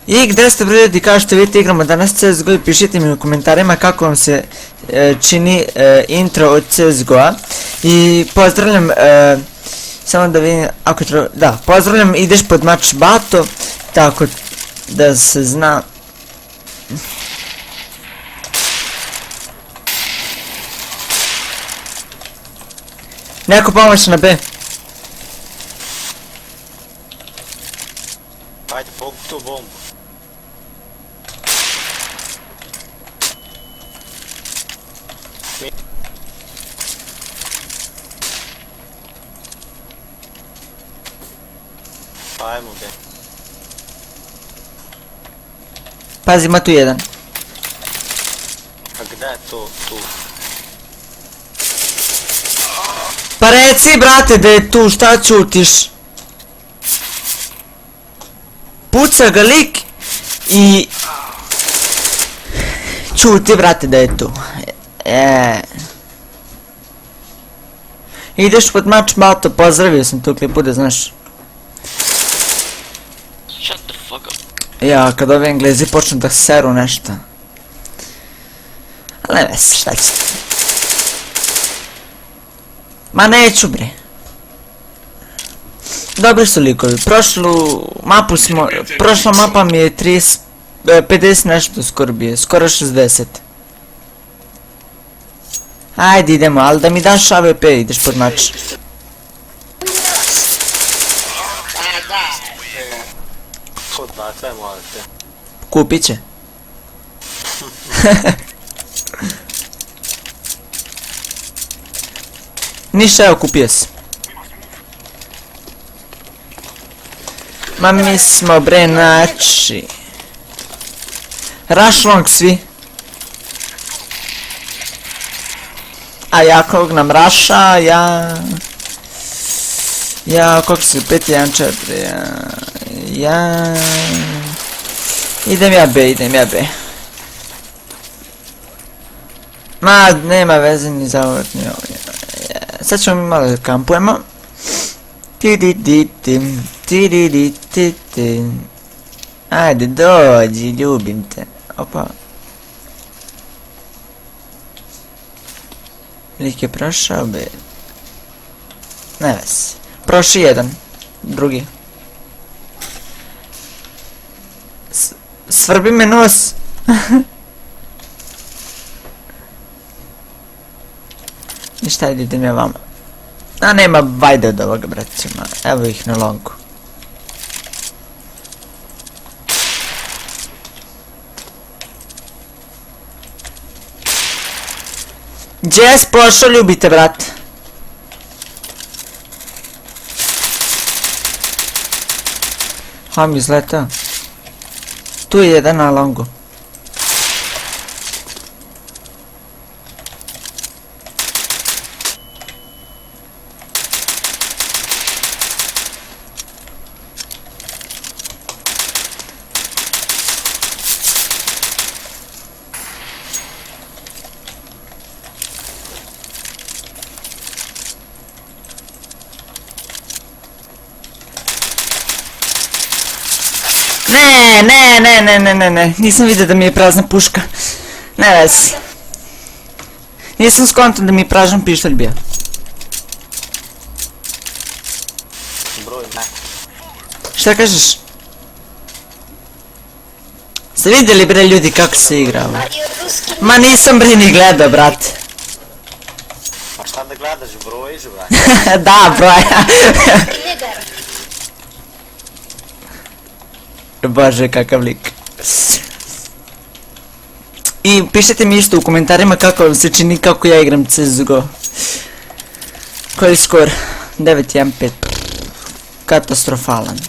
I gdje ste ljudi, kao što vidite igramo danas CSGO i pišite mi u komentarima kako vam se čini intro od CSGO-a. I pozdravljam, samo da vidim, ako treba, da, pozdravljam, ideš pod mač Bato, tako da se zna. Neko pomoć na B. Ajde, pokup tu bombu. Ajmo be. Pazi, ima tu jedan. A gdje je to tu? Pa reci, brate, da je tu, šta čutiš? Puca ga lik i... čuti, brate, da je tu. Ideš pod mač Bato, pozdravio sam tu klipu da znaš. Shut the fuck up. Ja, kad ovi Englezi počnu da seru nešto. Ali ne vesi, šta će? Ma neću bre. Dobri su likovi, prošla mapa mi je 50 nešto skoro bio, skoro 60. Ajde idemo, ali da mi daš AWP, ideš pod mač. Kod dakle morate. Kupit će. Ništa, evo kupio si. Ma mi smo bre naći. Rush long svi. A ja kog nam raša, ja kog si 5-1-4, idem ja B. Ma, nema veze ni za ovo ni ovo. Sad ćemo mi malo da kampujemo. Ajde, dođi, ljubim te. Opa. Lik je prošao B. Ne veze. Prošao jedan. Drugi. Svrbi me nos. Ništa, idem ja vama. A nema vajde od ovoga, braćima. Evo ih na longu. Gdje si pošao, ljubite, brate? Mi izletao. Tu je jedan na longu. Ne, nisam vidio da mi je prazna puška. Ne vezi. Nisam skontan da mi je prazan pištolj bio. Broj ne. Šta kažeš? Ste vidjeli bre ljudi kako se igra ovo? Ma nisam bre ni gledao, brate. Pa šta da gledaš, brojiš, brate? Da, broja. Bože, kakav lik. I pišite mi isto u komentarima kako vam se čini kako ja igram CSGO. Koji je skor? 9-1-5. Katastrofalan.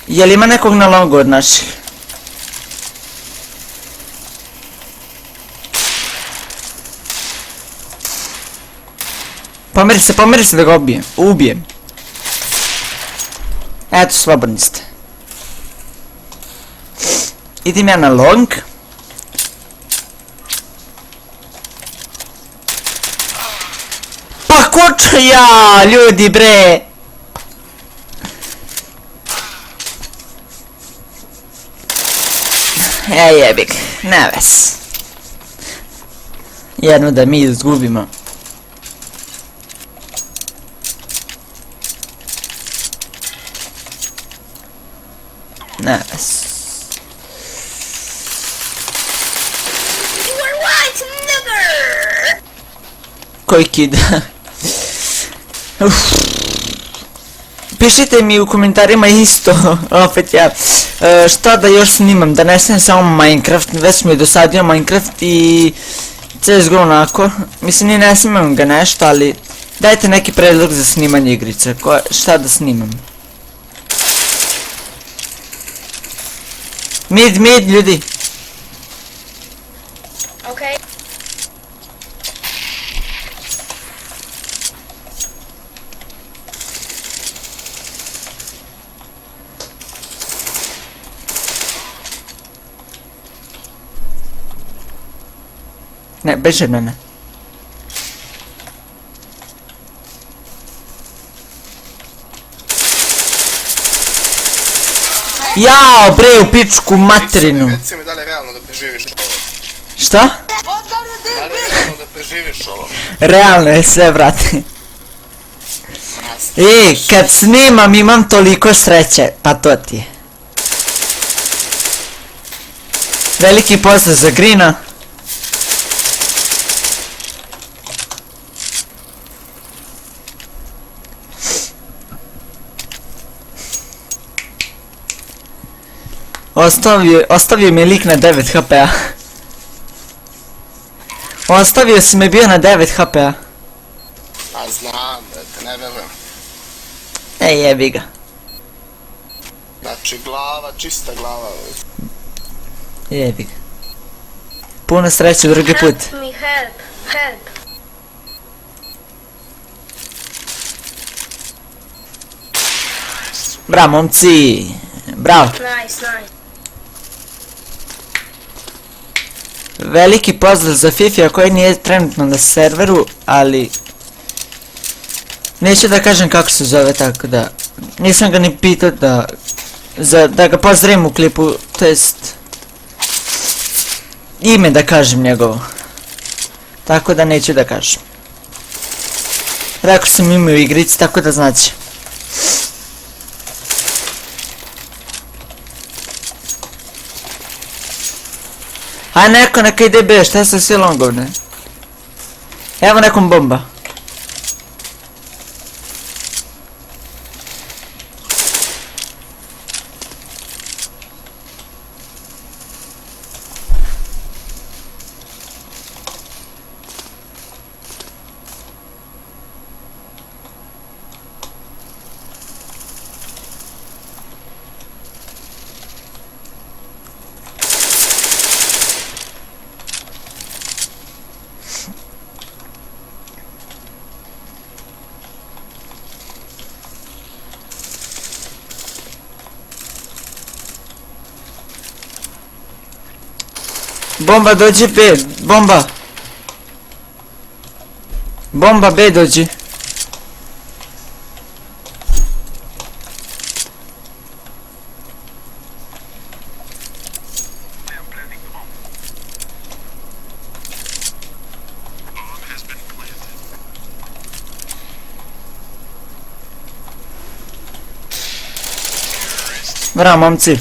Jel ima nekog na longu od naših? Pomeri se da ga ubijem. Eto, slobodni ste. Idem ja na long. Pa ko Ja, ljudi bre! Jebik, ne ves. Jedno da mi izgubimo. Ne ves. Koji kid? Pišite mi u komentarima isto, opet ja, šta da još snimam, da ne snimam samo Minecraft, već mi je dosadio Minecraft i CSGO onako, mislim ni ne snimam ga nešto, ali dajte neki predlog za snimanje igrice, šta da snimam. Mid, ljudi. Okay. Ne, beže ne. Jao bre, u pičku materinu. Reci mi da li je realno da preživiš ovo? Šta? Da li je realno da preživiš ovo? Realno je sve, brate. Kad snimam imam toliko sreće, pa to ti je. Veliki pozdrav za Grina. Ostavio mi je lik na 9 HP-a. Ostavio si me bio na 9 HP-a. A znam, brate, ne verujem. Jebi ga. Znači glava, čista glava. Jebi ga. Puno sreće drugi put. Help me, help. Bravo momci. Bravo. Nice. Veliki pozdrav za Fifi koji nije trenutno na serveru, ali neću da kažem kako se zove, tako da nisam ga ni pitao da ga pozdravim u klipu, to jest ime da kažem njegovo, tako da neću da kažem. Rekao sam ime u igrici, tako da znači. A neka ide B, šta se svi longovne? Evo nekom bomba. Bomba dođi B, bomba. Bomba B dođi. Bravo momci.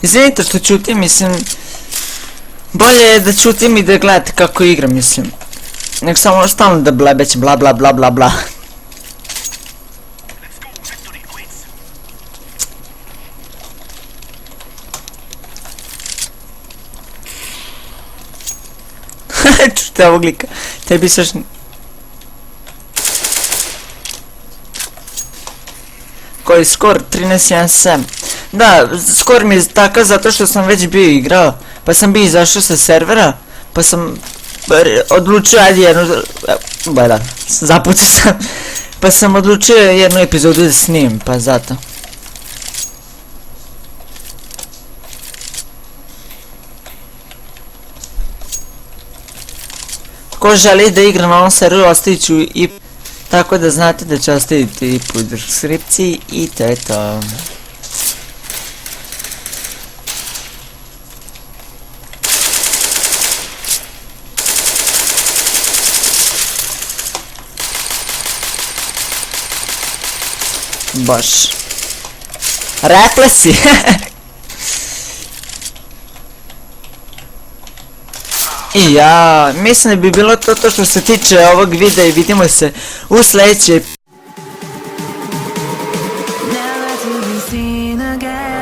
Izvinite što čutim, mislim. Bolje je da čutim i da gledate kako igram, mislim. Nek samo stalno da blebećem bla bla bla bla bla. Čute ovog lika. Tebi saš... Koji skor? 13-1-7. Da, skor mi je takav zato što sam već bio igrao. Pa sam bio izašao sa servera. Pa sam odlučio, ajde jednu... Bojda, zapucao sam. Pa sam odlučio jednu epizodu da snimim, pa zato. Ko želi da igra na ovom serveru, ostavit ću i Tako da znate da ću ostaviti u deskripciji i to je to. Baš. Rekla si. I ja, mislim da bi bilo to što se tiče ovog videa i vidimo se u sljedećoj Never to be seen again.